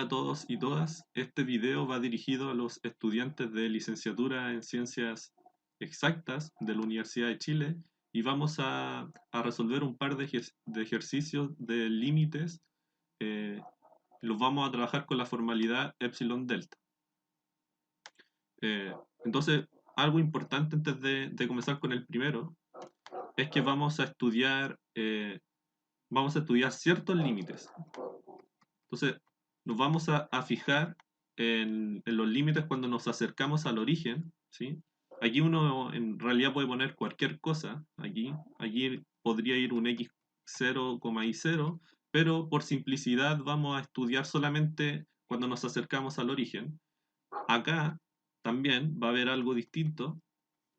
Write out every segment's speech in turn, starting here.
Hola a todos y todas. Este video va dirigido a los estudiantes de licenciatura en Ciencias Exactas de la Universidad de Chile y vamos a resolver un par de ejercicios de límites. eh, los vamos a trabajar con la formalidad epsilon delta. Eh, entonces, algo importante antes de comenzar con el primero es que vamos a estudiar ciertos límites. Entonces, nos vamos a fijar en los límites cuando nos acercamos al origen, ¿sí? Aquí uno en realidad puede poner cualquier cosa, aquí podría ir un x0, y0, pero por simplicidad vamos a estudiar solamente cuando nos acercamos al origen. Acá también va a haber algo distinto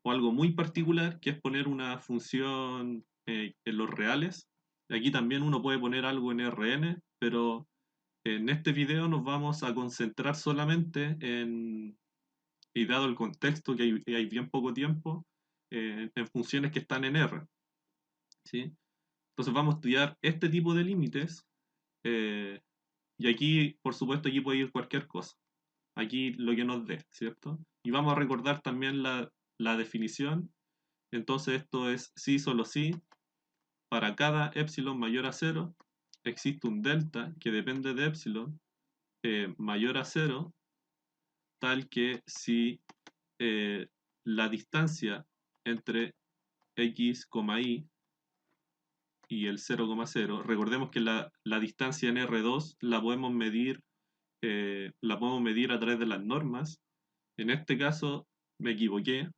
o algo muy particular, que es poner una función en los reales. Aquí también uno puede poner algo en Rn, pero en este video nos vamos a concentrar solamente y dado el contexto que hay bien poco tiempo, en funciones que están en R, ¿sí? Entonces vamos a estudiar este tipo de límites, eh, y aquí, por supuesto, aquí puede ir cualquier cosa. Aquí lo que nos dé, ¿cierto? Y vamos a recordar también la definición. Entonces esto es sí, solo sí. Para cada epsilon mayor a cero, existe un delta que depende de epsilon mayor a cero, tal que si eh, la distancia entre x, y el 0,0, recordemos que la distancia en R2 la podemos medir a través de las normas. En este caso me equivoqué,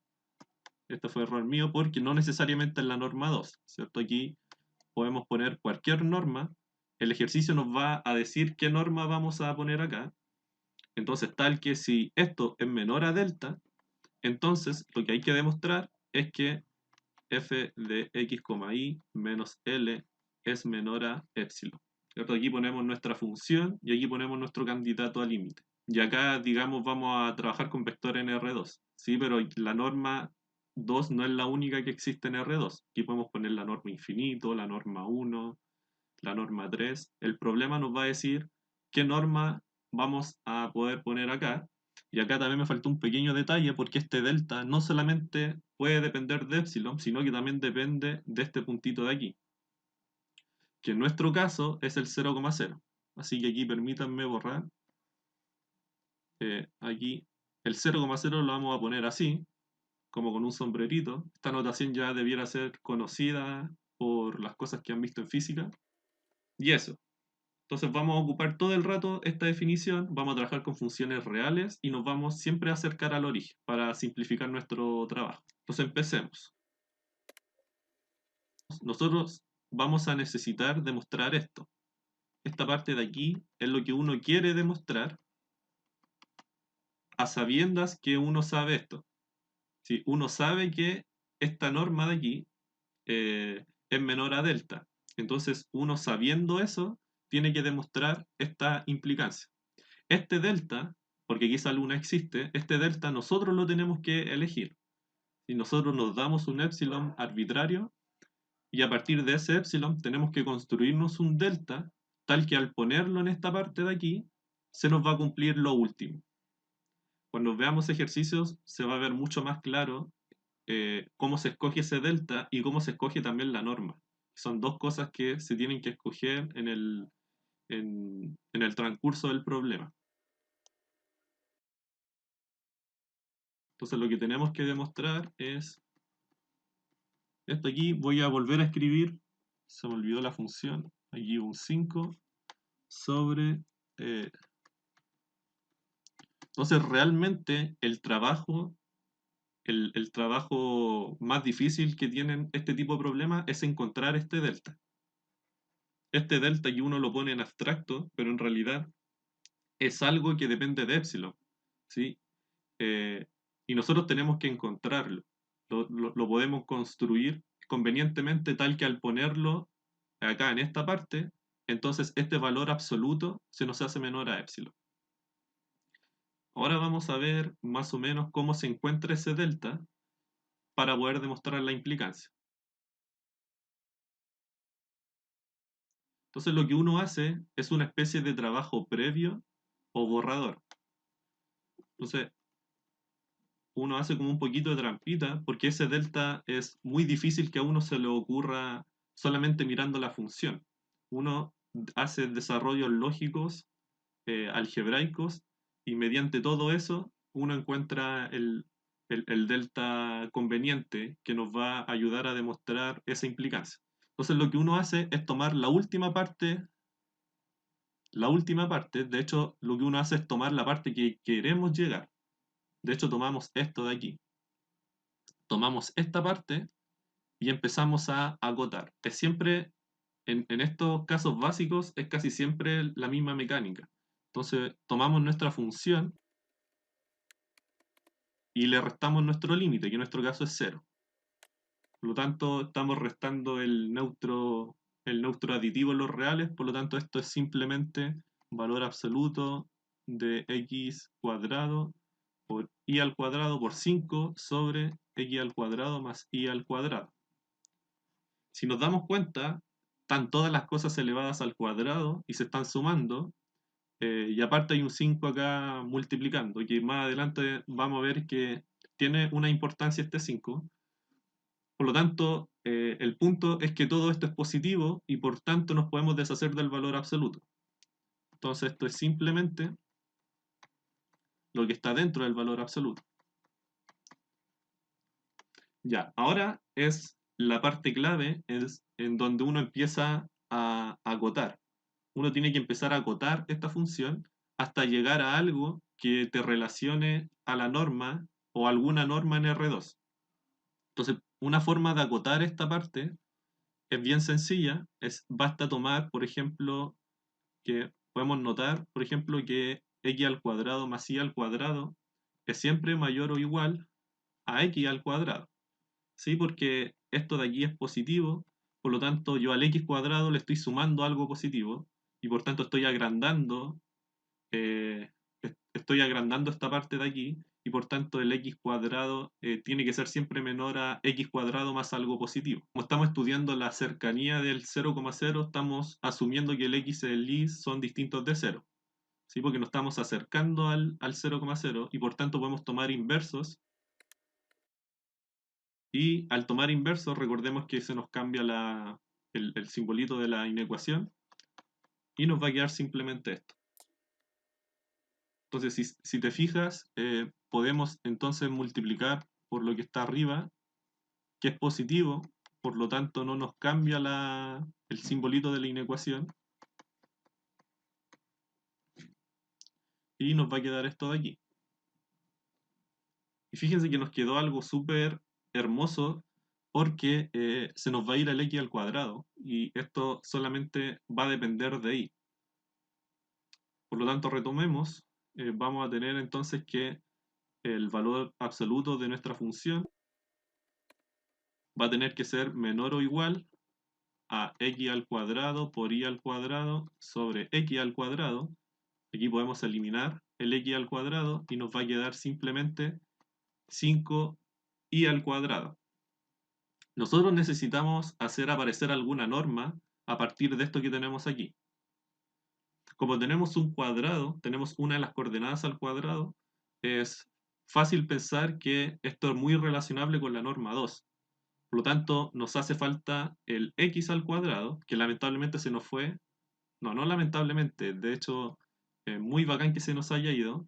este fue error mío porque no necesariamente es la norma 2, ¿cierto? Aquí podemos poner cualquier norma, el ejercicio nos va a decir qué norma vamos a poner acá. Entonces, tal que si esto es menor a delta, entonces lo que hay que demostrar es que f de x, y menos L es menor a epsilon, ¿cierto? Aquí ponemos nuestra función y aquí ponemos nuestro candidato a límite. Y acá, digamos, vamos a trabajar con vector en R2, ¿sí? Pero la norma 2 no es la única que existe en R2. Aquí podemos poner la norma infinito, la norma 1, la norma 3. El problema nos va a decir qué norma vamos a poder poner acá. Y acá también me faltó un pequeño detalle porque este delta no solamente puede depender de epsilon, sino que también depende de este puntito de aquí, que en nuestro caso es el 0,0. Así que aquí permítanme borrar. Aquí el 0,0 lo vamos a poner así, como con un sombrerito. Esta notación ya debiera ser conocida por las cosas que han visto en física. Y eso. Entonces vamos a ocupar todo el rato esta definición, vamos a trabajar con funciones reales y nos vamos siempre a acercar al origen para simplificar nuestro trabajo. Entonces empecemos. Nosotros vamos a necesitar demostrar esto. Esta parte de aquí es lo que uno quiere demostrar a sabiendas que uno sabe esto. Si uno sabe que esta norma de aquí es menor a delta, entonces uno sabiendo eso tiene que demostrar esta implicancia. Este delta, porque aquí esa luna existe, este delta nosotros lo tenemos que elegir. Y nosotros nos damos un epsilon arbitrario y a partir de ese epsilon tenemos que construirnos un delta tal que al ponerlo en esta parte de aquí se nos va a cumplir lo último. Cuando veamos ejercicios se va a ver mucho más claro cómo se escoge ese delta y cómo se escoge también la norma. Son dos cosas que se tienen que escoger en el transcurso del problema. Entonces lo que tenemos que demostrar es esto aquí. Voy a volver a escribir, se me olvidó la función, aquí un 5 sobre... entonces realmente el trabajo más difícil que tienen este tipo de problemas es encontrar este delta. Este delta que uno lo pone en abstracto, pero en realidad es algo que depende de epsilon, ¿sí? Y nosotros tenemos que encontrarlo. Lo podemos construir convenientemente tal que al ponerlo acá en esta parte, entonces este valor absoluto se nos hace menor a epsilon. Ahora vamos a ver más o menos cómo se encuentra ese delta para poder demostrar la implicancia. Entonces lo que uno hace es una especie de trabajo previo o borrador. Entonces, uno hace como un poquito de trampita, porque ese delta es muy difícil que a uno se le ocurra solamente mirando la función. Uno hace desarrollos lógicos, algebraicos, y mediante todo eso uno encuentra el delta conveniente que nos va a ayudar a demostrar esa implicancia. Entonces lo que uno hace es tomar la última parte, de hecho lo que uno hace es tomar la parte que queremos llegar. De hecho tomamos esto de aquí. Tomamos esta parte y empezamos a acotar. Es siempre, en estos casos básicos, es casi siempre la misma mecánica. Entonces, tomamos nuestra función y le restamos nuestro límite, que en nuestro caso es 0. Por lo tanto, estamos restando el neutro aditivo en los reales, por lo tanto, esto es simplemente valor absoluto de x cuadrado por y al cuadrado por 5 sobre x al cuadrado más y al cuadrado. Si nos damos cuenta, están todas las cosas elevadas al cuadrado y se están sumando, y aparte hay un 5 acá multiplicando, que más adelante vamos a ver que tiene una importancia este 5. Por lo tanto, el punto es que todo esto es positivo y por tanto nos podemos deshacer del valor absoluto. Entonces esto es simplemente lo que está dentro del valor absoluto. Ya, ahora es la parte clave, es en donde uno empieza a acotar. Uno tiene que empezar a acotar esta función hasta llegar a algo que te relacione a la norma o alguna norma en R2. Entonces, una forma de acotar esta parte es bien sencilla, basta tomar, por ejemplo, que podemos notar, por ejemplo, que x al cuadrado más y al cuadrado es siempre mayor o igual a x al cuadrado. ¿Sí? Porque esto de aquí es positivo, por lo tanto yo al x cuadrado le estoy sumando algo positivo y por tanto eh, estoy agrandando esta parte de aquí y por tanto el x cuadrado tiene que ser siempre menor a x cuadrado más algo positivo. Como estamos estudiando la cercanía del 0,0, estamos asumiendo que el x y el y son distintos de 0. ¿Sí? Porque nos estamos acercando al 0,0 y por tanto podemos tomar inversos. Y al tomar inversos, recordemos que se nos cambia el simbolito de la inecuación y nos va a quedar simplemente esto. Entonces, si te fijas, podemos entonces multiplicar por lo que está arriba, que es positivo, por lo tanto no nos cambia el simbolito de la inecuación, y nos va a quedar esto de aquí. Y fíjense que nos quedó algo súper hermoso porque se nos va a ir el x al cuadrado y esto solamente va a depender de y. Por lo tanto, retomemos, vamos a tener entonces que el valor absoluto de nuestra función va a tener que ser menor o igual a x al cuadrado por y al cuadrado sobre x al cuadrado. Aquí podemos eliminar el x al cuadrado y nos va a quedar simplemente 5y al cuadrado. Nosotros necesitamos hacer aparecer alguna norma a partir de esto que tenemos aquí. Como tenemos un cuadrado, tenemos una de las coordenadas al cuadrado, es fácil pensar que esto es muy relacionable con la norma 2. Por lo tanto, nos hace falta el x al cuadrado, que lamentablemente se nos fue. No, no lamentablemente, de hecho, muy bacán que se nos haya ido,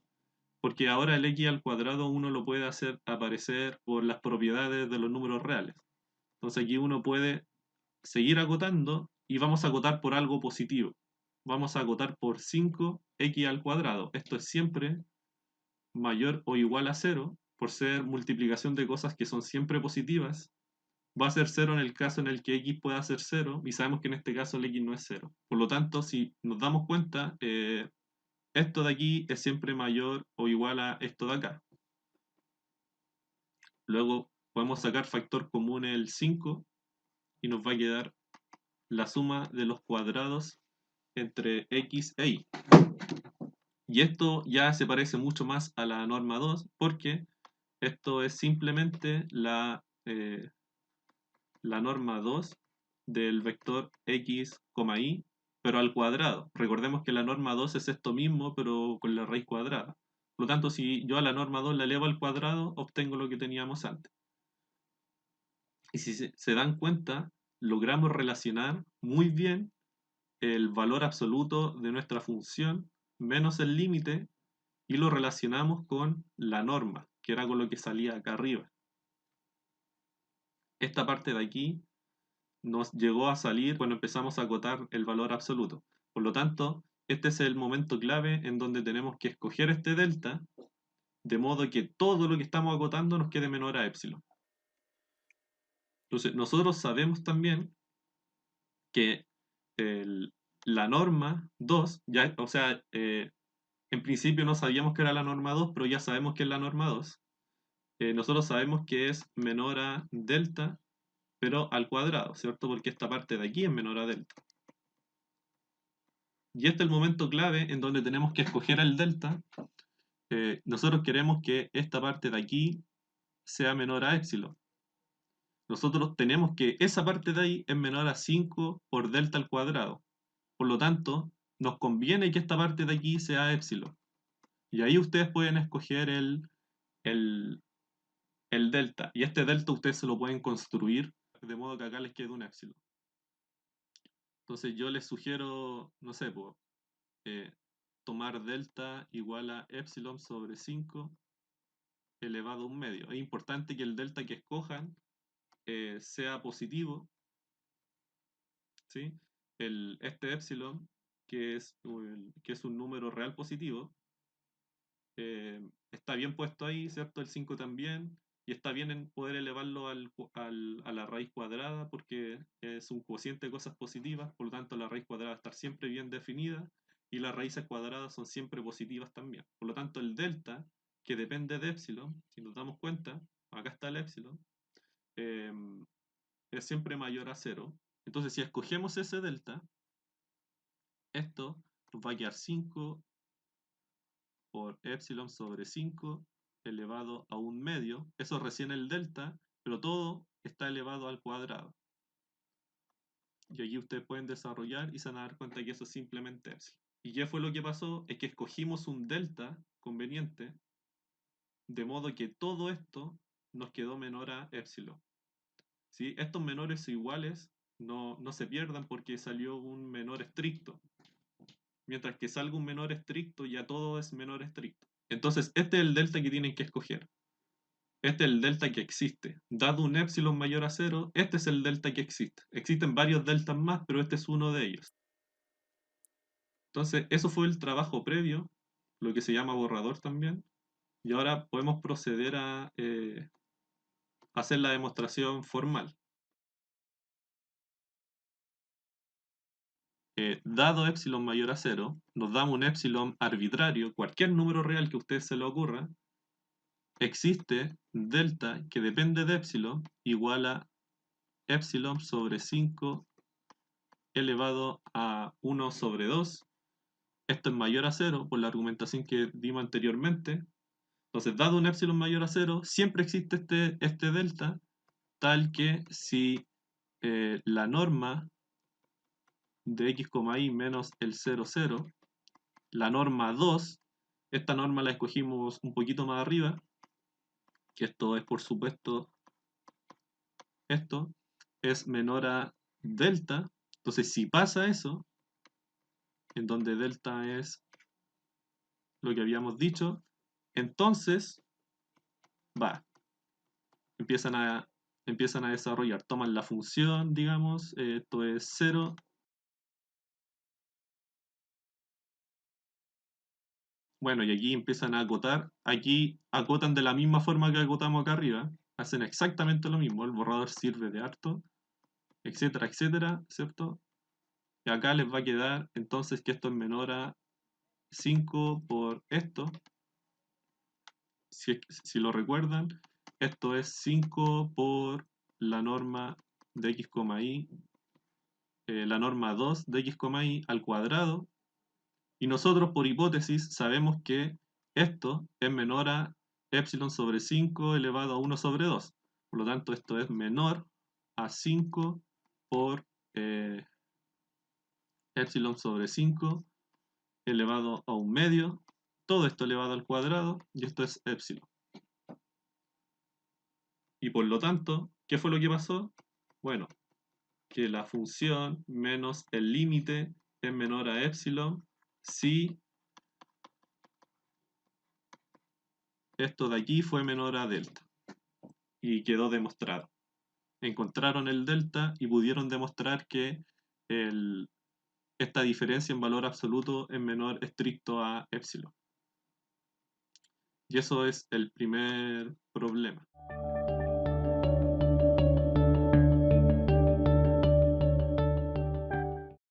porque ahora el x al cuadrado uno lo puede hacer aparecer por las propiedades de los números reales. Entonces aquí uno puede seguir acotando y vamos a acotar por algo positivo. Vamos a acotar por 5x al cuadrado. Esto es siempre mayor o igual a 0, por ser multiplicación de cosas que son siempre positivas. Va a ser 0 en el caso en el que x pueda ser 0, y sabemos que en este caso el x no es 0. Por lo tanto, si nos damos cuenta, esto de aquí es siempre mayor o igual a esto de acá. Luego podemos sacar factor común el 5 y nos va a quedar la suma de los cuadrados entre x e y. Y esto ya se parece mucho más a la norma 2 porque esto es simplemente la norma 2 del vector x, y, pero al cuadrado. Recordemos que la norma 2 es esto mismo, pero con la raíz cuadrada. Por lo tanto, si yo a la norma 2 la elevo al cuadrado, obtengo lo que teníamos antes. Y si se dan cuenta, logramos relacionar muy bien el valor absoluto de nuestra función menos el límite y lo relacionamos con la norma, que era con lo que salía acá arriba. Esta parte de aquí nos llegó a salir cuando empezamos a acotar el valor absoluto. Por lo tanto, este es el momento clave en donde tenemos que escoger este delta, de modo que todo lo que estamos acotando nos quede menor a epsilon. Entonces, nosotros sabemos también que la norma 2, ya, o sea, en principio no sabíamos que era la norma 2, pero ya sabemos que es la norma 2. Nosotros sabemos que es menor a delta, pero al cuadrado, ¿cierto? Porque esta parte de aquí es menor a delta. Y este es el momento clave en donde tenemos que escoger el delta. Nosotros queremos que esta parte de aquí sea menor a epsilon. Nosotros tenemos que esa parte de ahí es menor a 5 por delta al cuadrado. Por lo tanto, nos conviene que esta parte de aquí sea epsilon. Y ahí ustedes pueden escoger el, el delta. Y este delta ustedes se lo pueden construir de modo que acá les quede un epsilon. Entonces yo les sugiero, no sé, pues, tomar delta igual a epsilon sobre 5 elevado a un medio. Es importante que el delta que escojan sea positivo, ¿sí? Este epsilon, que es un número real positivo, está bien puesto ahí, ¿cierto? El 5 también, y está bien en poder elevarlo a la raíz cuadrada porque es un cociente de cosas positivas, por lo tanto la raíz cuadrada va a estar siempre bien definida y las raíces cuadradas son siempre positivas también. Por lo tanto el delta, que depende de epsilon, si nos damos cuenta, acá está el epsilon, eh, es siempre mayor a cero. Entonces si escogemos ese delta, esto nos va a quedar 5 por epsilon sobre 5 elevado a un medio. Eso recién el delta, pero todo está elevado al cuadrado. Y aquí ustedes pueden desarrollar y se van a dar cuenta que eso es simplemente epsilon. ¿Y qué fue lo que pasó? Es que escogimos un delta conveniente, de modo que todo esto nos quedó menor a epsilon. ¿Sí? Estos menores o iguales no se pierdan porque salió un menor estricto. Mientras que salga un menor estricto, ya todo es menor estricto. Entonces, este es el delta que tienen que escoger. Este es el delta que existe. Dado un epsilon mayor a cero, este es el delta que existe. Existen varios deltas más, pero este es uno de ellos. Entonces, eso fue el trabajo previo, lo que se llama borrador también. Y ahora podemos proceder a hacer la demostración formal. Dado epsilon mayor a cero, nos damos un epsilon arbitrario, cualquier número real que a usted se le ocurra, existe delta que depende de epsilon igual a epsilon sobre 5 elevado a 1 sobre 2. Esto es mayor a cero por la argumentación que dimos anteriormente. Entonces, dado un epsilon mayor a cero, siempre existe este delta, tal que si la norma de x, y menos el 0, 0, la norma 2, esta norma la escogimos un poquito más arriba, que esto es por supuesto esto, es menor a delta. Entonces, si pasa eso, en donde delta es lo que habíamos dicho, entonces va, empiezan a, empiezan a desarrollar, toman la función, digamos, esto es 0. Bueno, y aquí empiezan a acotar, aquí acotan de la misma forma que acotamos acá arriba, hacen exactamente lo mismo, el borrador sirve de harto, etcétera, etcétera, ¿cierto? Y acá les va a quedar entonces que esto es menor a 5 por esto, si lo recuerdan, esto es 5 por la norma de x, y, la norma 2 de x, y al cuadrado, y nosotros por hipótesis sabemos que esto es menor a epsilon sobre 5 elevado a 1 sobre 2. Por lo tanto, esto es menor a 5 por epsilon sobre 5 elevado a un medio, todo esto elevado al cuadrado, y esto es epsilon. Y por lo tanto, ¿qué fue lo que pasó? Bueno, que la función menos el límite es menor a epsilon si esto de aquí fue menor a delta. Y quedó demostrado. Encontraron el delta y pudieron demostrar que esta diferencia en valor absoluto es menor estricto a epsilon. Y eso es el primer problema.